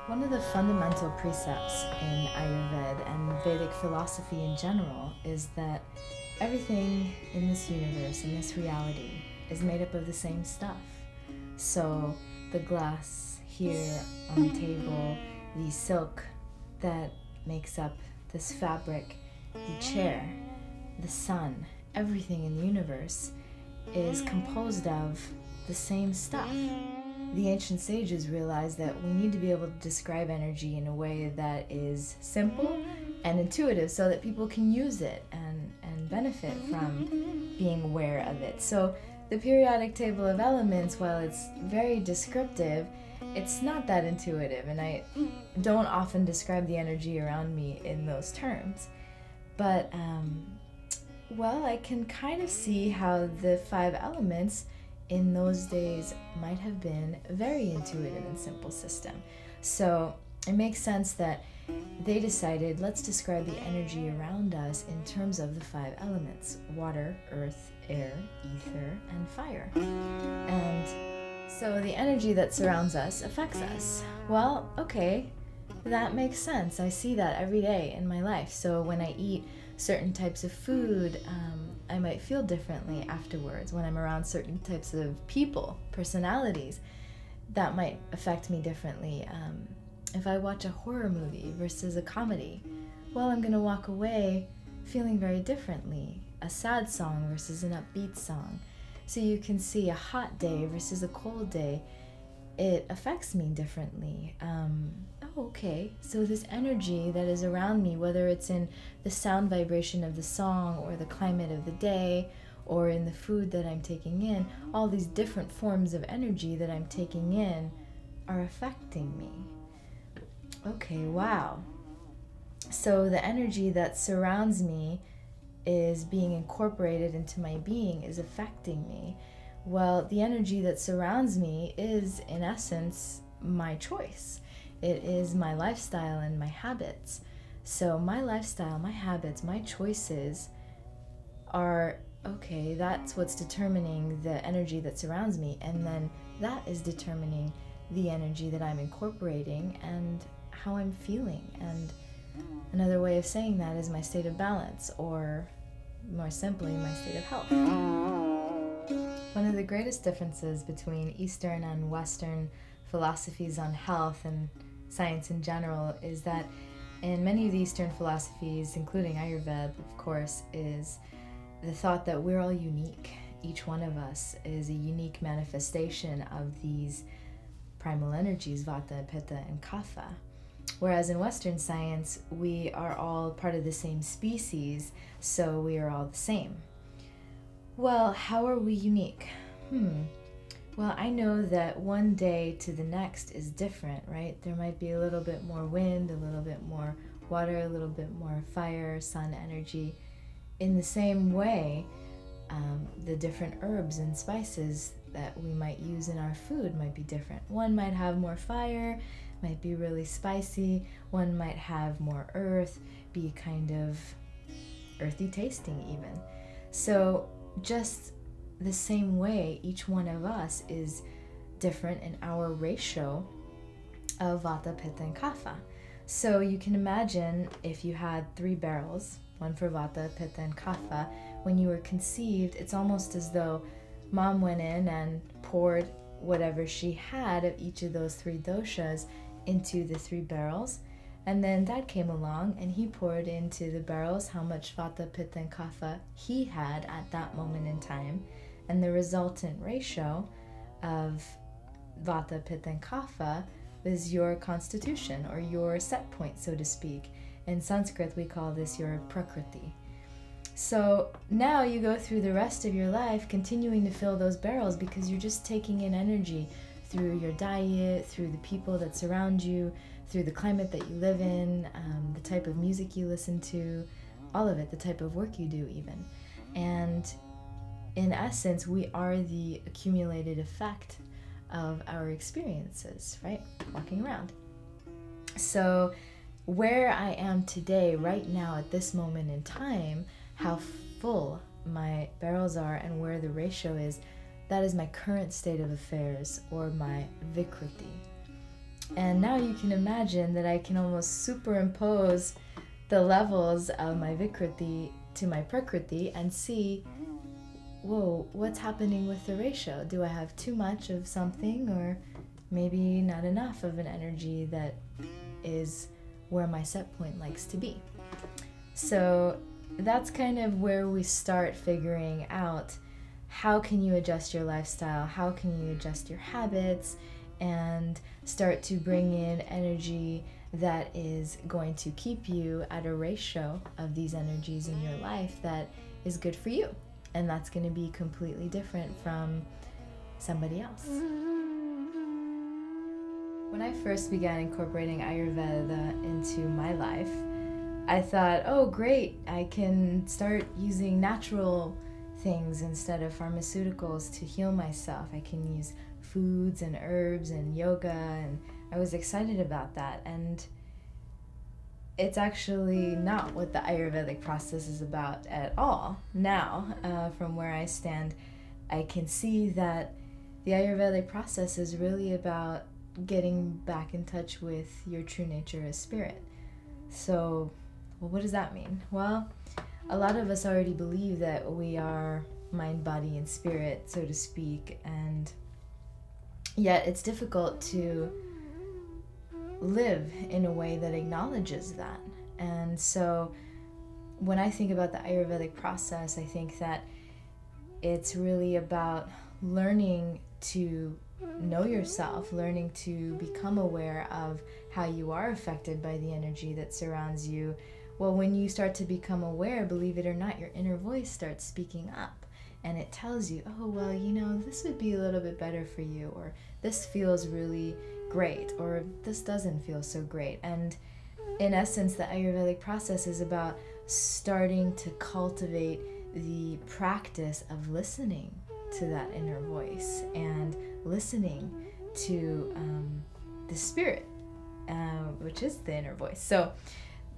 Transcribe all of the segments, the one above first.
One of the fundamental precepts in Ayurveda and Vedic philosophy in general is that everything in this universe, in this reality, is made up of the same stuff. So the glass here on the table, the silk that makes up this fabric, the chair, the sun, everything in the universe is composed of the same stuff. The ancient sages realized that we need to be able to describe energy in a way that is simple and intuitive so that people can use it and benefit from being aware of it. So the periodic table of elements, while it's very descriptive, it's not that intuitive, and I don't often describe the energy around me in those terms. But, well, I can kind of see how the 5 elements in those days might have been a very intuitive and simple system. So it makes sense that they decided, let's describe the energy around us in terms of the 5 elements: water, earth, air, ether, and fire. And so the energy that surrounds us affects us. Well, okay, that makes sense. I see that every day in my life. So when I eat certain types of food, I might feel differently afterwards. When I'm around certain types of people, personalities, that might affect me differently. If I watch a horror movie versus a comedy, well, I'm gonna walk away feeling very differently. A sad song versus an upbeat song. So you can see a hot day versus a cold day, it affects me differently. Okay, so this energy that is around me, whether it's in the sound vibration of the song or the climate of the day or in the food that I'm taking in, all these different forms of energy that I'm taking in are affecting me. Okay, wow. So the energy that surrounds me is being incorporated into my being, is affecting me. Well, the energy that surrounds me is, in essence, my choice. It is my lifestyle and my habits. So my lifestyle, my habits, my choices are, okay, that's what's determining the energy that surrounds me. And then that is determining the energy that I'm incorporating and how I'm feeling. And another way of saying that is my state of balance, or more simply, my state of health. One of the greatest differences between Eastern and Western philosophies on health and science in general is that in many of the Eastern philosophies, including Ayurveda, of course, is the thought that we're all unique. Each one of us is a unique manifestation of these primal energies, Vata, Pitta, and Kapha. Whereas in Western science, we are all part of the same species, so we are all the same. Well, how are we unique? Well, I know that one day to the next is different, right? There might be a little bit more wind, a little bit more water, a little bit more fire, sun energy. In the same way, the different herbs and spices that we might use in our food might be different. One might have more fire, might be really spicy. One might have more earth, be kind of earthy tasting even. So just the same way, each one of us is different in our ratio of Vata, Pitta, and Kapha. So you can imagine if you had 3 barrels, one for Vata, Pitta, and Kapha, when you were conceived, it's almost as though mom went in and poured whatever she had of each of those 3 doshas into the 3 barrels. And then dad came along and he poured into the barrels how much Vata, Pitta, and Kapha he had at that moment in time. And the resultant ratio of Vata, Pitta, and Kapha is your constitution, or your set point, so to speak. In Sanskrit, we call this your prakriti. So now you go through the rest of your life continuing to fill those barrels because you're just taking in energy through your diet, through the people that surround you, through the climate that you live in, the type of music you listen to, all of it, the type of work you do even. And in essence, we are the accumulated effect of our experiences, right? Walking around. So where I am today, right now, at this moment in time, how full my barrels are and where the ratio is, that is my current state of affairs, or my Vikriti. And now you can imagine that I can almost superimpose the levels of my Vikriti to my Prakriti and see, whoa, what's happening with the ratio? Do I have too much of something, or maybe not enough of an energy that is where my set point likes to be? So that's kind of where we start figuring out how can you adjust your lifestyle, how can you adjust your habits, and start to bring in energy that is going to keep you at a ratio of these energies in your life that is good for you. And that's going to be completely different from somebody else. When I first began incorporating Ayurveda into my life, I thought, oh great, I can start using natural things instead of pharmaceuticals to heal myself. I can use foods and herbs and yoga, and I was excited about that. And it's actually not what the Ayurvedic process is about at all. Now, from where I stand, I can see that the Ayurvedic process is really about getting back in touch with your true nature as spirit. So, well, what does that mean? Well, a lot of us already believe that we are mind, body, and spirit, so to speak, and yet it's difficult to live in a way that acknowledges that. And so when I think about the Ayurvedic process, I think that it's really about learning to know yourself, learning to become aware of how you are affected by the energy that surrounds you. Well, when you start to become aware, believe it or not, your inner voice starts speaking up, and it tells you, oh, well, you know, this would be a little bit better for you, or this feels really great, or this doesn't feel so great. And in essence, the Ayurvedic process is about starting to cultivate the practice of listening to that inner voice and listening to the spirit, which is the inner voice. So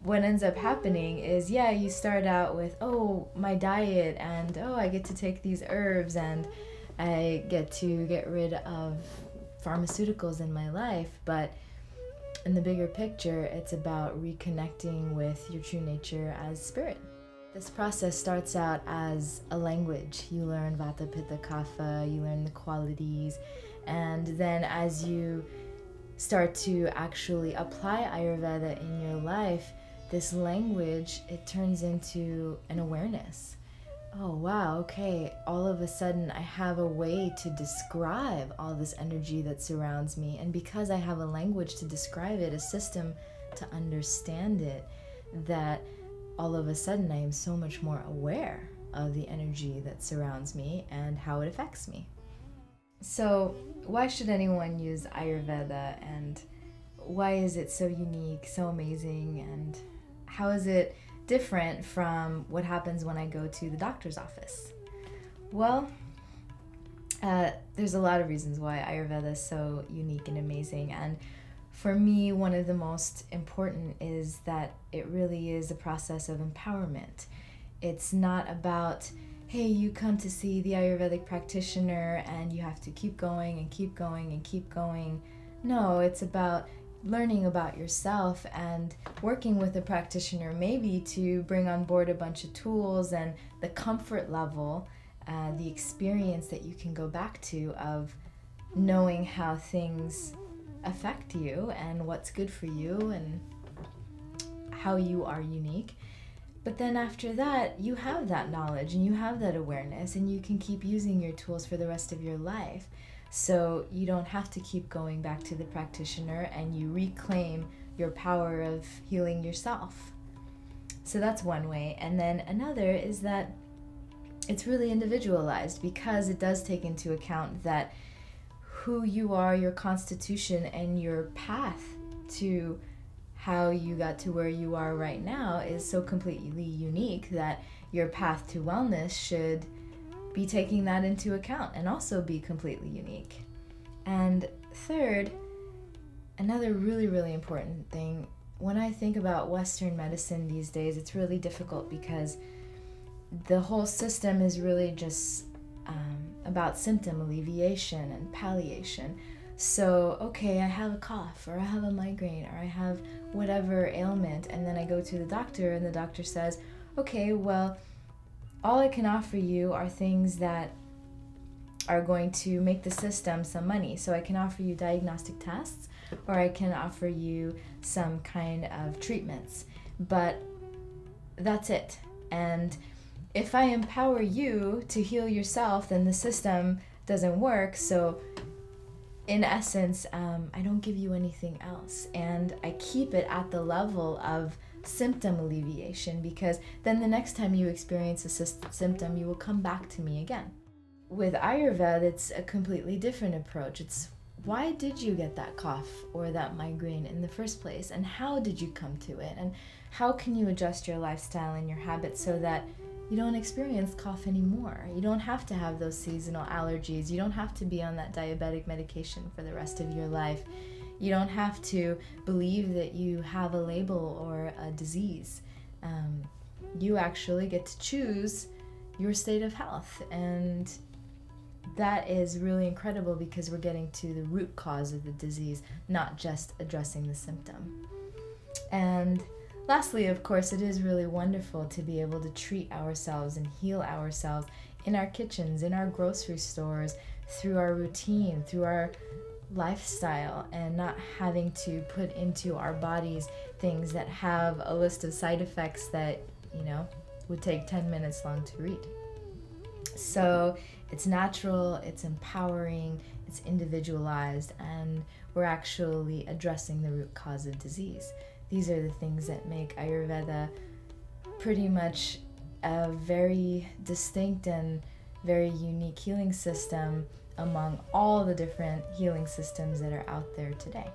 what ends up happening is, yeah, you start out with, oh, my diet, and oh, I get to take these herbs, and I get to get rid of pharmaceuticals in my life. But in the bigger picture, it's about reconnecting with your true nature as spirit. This process starts out as a language. You learn Vata, Pitta, Kapha, you learn the qualities, and then as you start to actually apply Ayurveda in your life, this language, it turns into an awareness. Oh wow, okay, all of a sudden I have a way to describe all this energy that surrounds me, and because I have a language to describe it, a system to understand it, that all of a sudden I am so much more aware of the energy that surrounds me and how it affects me. So why should anyone use Ayurveda, and why is it so unique, so amazing, and how is it different from what happens when I go to the doctor's office? Well, there's a lot of reasons why Ayurveda is so unique and amazing, and for me, one of the most important is that it really is a process of empowerment. It's not about, hey, you come to see the Ayurvedic practitioner and you have to keep going and keep going and keep going. No, it's about learning about yourself and working with a practitioner maybe to bring on board a bunch of tools and the comfort level, the experience that you can go back to of knowing how things affect you and what's good for you and how you are unique. But then after that, you have that knowledge and you have that awareness, and you can keep using your tools for the rest of your life. So you don't have to keep going back to the practitioner, and you reclaim your power of healing yourself. So that's one way. And then another is that it's really individualized, because it does take into account that who you are, your constitution, and your path to how you got to where you are right now is so completely unique that your path to wellness should be taking that into account and also be completely unique. And third, another really, really important thing, when I think about Western medicine these days, it's really difficult because the whole system is really just about symptom alleviation and palliation. So, okay, I have a cough, or I have a migraine, or I have whatever ailment, and then I go to the doctor, and the doctor says, okay, well, all I can offer you are things that are going to make the system some money. So I can offer you diagnostic tests, or I can offer you some kind of treatments. But that's it. And if I empower you to heal yourself, then the system doesn't work. So in essence, I don't give you anything else. And I keep it at the level of symptom alleviation, because then the next time you experience a symptom, you will come back to me again. With Ayurveda, it's a completely different approach. It's, why did you get that cough or that migraine in the first place? And how did you come to it? And how can you adjust your lifestyle and your habits so that you don't experience cough anymore? You don't have to have those seasonal allergies. You don't have to be on that diabetic medication for the rest of your life. You don't have to believe that you have a label or a disease. You actually get to choose your state of health. And that is really incredible, because we're getting to the root cause of the disease, not just addressing the symptom. And lastly, of course, it is really wonderful to be able to treat ourselves and heal ourselves in our kitchens, in our grocery stores, through our routine, through our lifestyle, and not having to put into our bodies things that have a list of side effects that, would take 10 minutes long to read. So it's natural, it's empowering, it's individualized, and we're actually addressing the root cause of disease. These are the things that make Ayurveda pretty much a very distinct and very unique healing system among all the different healing systems that are out there today.